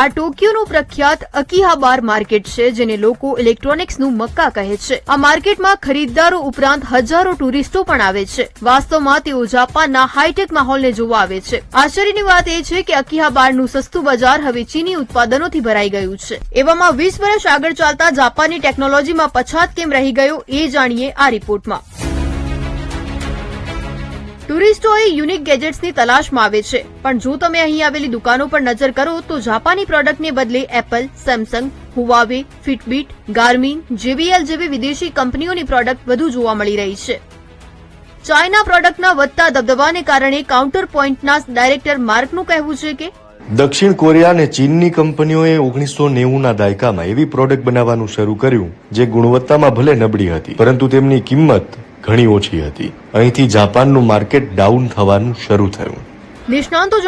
આ ટોક્યોનું પ્રખ્યાત અકીહાબાર માર્કેટ છે, જેને લોકો ઇલેક્ટ્રોનિક્સનું મક્કા કહે છે. આ માર્કેટમાં ખરીદદારો ઉપરાંત હજારો ટુરિસ્ટો પણ આવે છે. વાસ્તવમાં તેઓ જાપાનના હાઈટેક માહોલને જોવા આવે છે. આશ્ચર્યની વાત એ છે કે અકીહાબારનું સસ્તું બજાર હવે ચીની ઉત્પાદનોથી ભરાઈ ગયું છે. એવામાં 20 વર્ષ આગળ ચાલતા જાપાનની ટેકનોલોજીમાં પછાત કેમ રહી ગયો એ જાણીએ આ રિપોર્ટમાં. ટુરિસ્ટોએ યુનિક ગેજેટ્સની તલાશમાં આવે છે, પણ જો તમે અહીં આવેલી દુકાનો પર નજર કરો તો જાપાની પ્રોડક્ટને બદલે એપલ, સેમસંગ, હુવાવે, ફિટબીટ, ગાર્મિન, JBL જેવી વિદેશી કંપનીઓની પ્રોડક્ટ વધુ જોવા મળી રહી છે. ચાઇના પ્રોડક્ટના વધતા દબદબાને કારણે કાઉન્ટર પોઈન્ટના ડાયરેક્ટર માર્કનું કહેવું છે કે દક્ષિણ કોરિયા અને ચીનની કંપનીઓએ 1990ના દાયકામાં એવી પ્રોડક્ટ બનાવવાનું શરૂ કર્યું જે ગુણવત્તામાં ભલે નબળી હતી, પરંતુ તેમની કિંમત ઘણી ઓછી હતી. અહીંથી જાપાનનું માર્કેટ ડાઉન થવાનું શરૂ થયું. નિષ્ણાંતો